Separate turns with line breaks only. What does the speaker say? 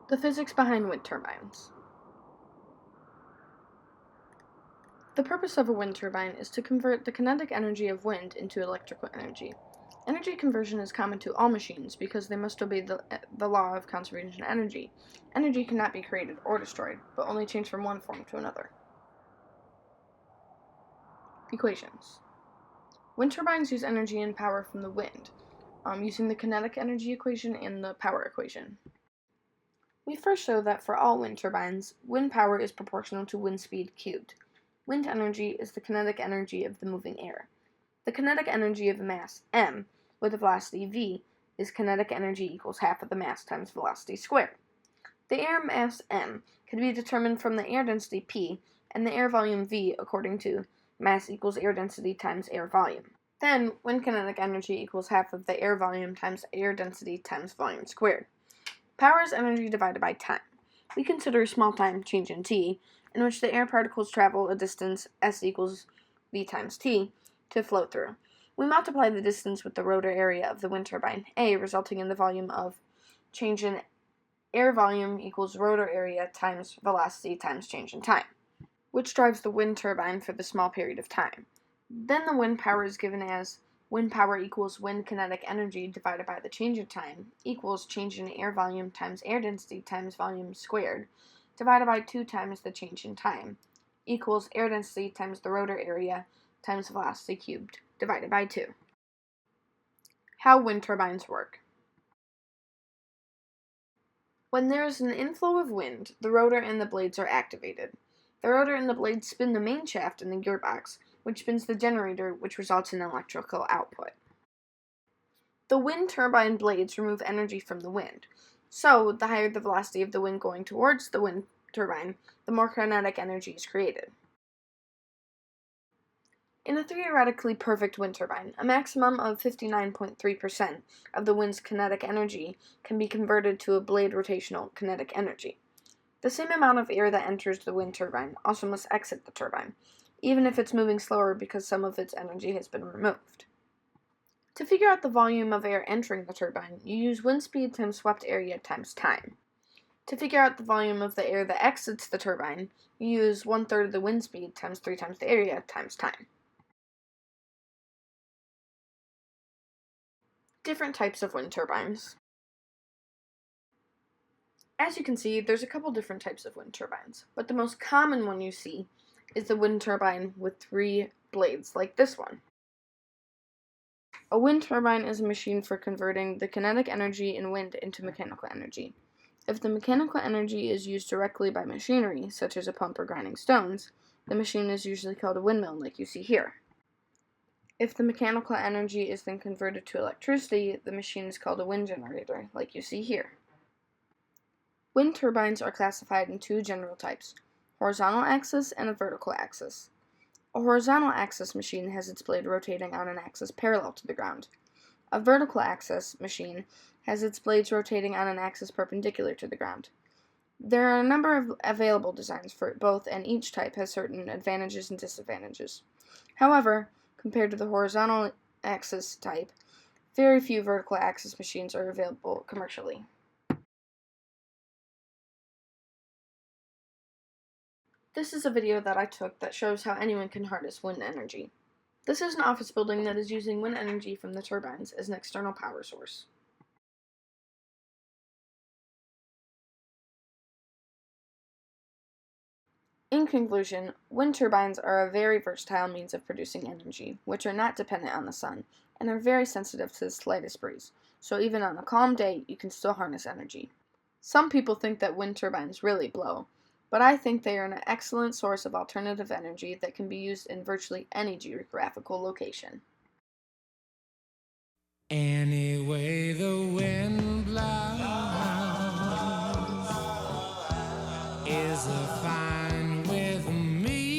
The physics behind wind turbines. The purpose of a wind turbine is to convert the kinetic energy of wind into electrical energy. Energy conversion is common to all machines because they must obey the law of conservation of energy. Energy cannot be created or destroyed, but only changed from one form to another. Equations. Wind turbines use energy and power from the wind, using the kinetic energy equation and the power equation. We first show that for all wind turbines, wind power is proportional to wind speed cubed. Wind energy is the kinetic energy of the moving air. The kinetic energy of a mass, m, with a velocity v, is kinetic energy equals half of the mass times velocity squared. The air mass m can be determined from the air density p and the air volume v according to mass equals air density times air volume. Then, wind kinetic energy equals half of the air volume times air density times volume squared. Power is energy divided by time. We consider a small time change in t, in which the air particles travel a distance s equals v times t to flow through. We multiply the distance with the rotor area of the wind turbine, A, resulting in the volume of change in air volume equals rotor area times velocity times change in time, which drives the wind turbine for the small period of time. Then the wind power is given as wind power equals wind kinetic energy divided by the change in time equals change in air volume times air density times volume squared divided by 2 times the change in time equals air density times the rotor area times velocity cubed divided by 2. How wind turbines work. When there is an inflow of wind, the rotor and the blades are activated. The rotor and the blades spin the main shaft in the gearbox, which spins the generator, which results in electrical output. The wind turbine blades remove energy from the wind, so the higher the velocity of the wind going towards the wind turbine, the more kinetic energy is created. In a theoretically perfect wind turbine, a maximum of 59.3% of the wind's kinetic energy can be converted to a blade rotational kinetic energy. The same amount of air that enters the wind turbine also must exit the turbine, even if it's moving slower because some of its energy has been removed. To figure out the volume of air entering the turbine, you use wind speed times swept area times time. To figure out the volume of the air that exits the turbine, you use 1/3 of the wind speed times 3 times the area times time. Different types of wind turbines. As you can see, there's a couple different types of wind turbines, but the most common one you see is the wind turbine with 3 blades, like this one. A wind turbine is a machine for converting the kinetic energy in wind into mechanical energy. If the mechanical energy is used directly by machinery, such as a pump or grinding stones, the machine is usually called a windmill, like you see here. If the mechanical energy is then converted to electricity, the machine is called a wind generator, like you see here. Wind turbines are classified in 2 general types, horizontal axis and a vertical axis. A horizontal axis machine has its blade rotating on an axis parallel to the ground. A vertical axis machine has its blades rotating on an axis perpendicular to the ground. There are a number of available designs for both, and each type has certain advantages and disadvantages. However, compared to the horizontal axis type, very few vertical axis machines are available commercially. This is a video that I took that shows how anyone can harness wind energy. This is an office building that is using wind energy from the turbines as an external power source. In conclusion, wind turbines are a very versatile means of producing energy, which are not dependent on the sun, and are very sensitive to the slightest breeze, so even on a calm day, you can still harness energy. Some people think that wind turbines really blow, but I think they are an excellent source of alternative energy that can be used in virtually any geographical location.
Anyway.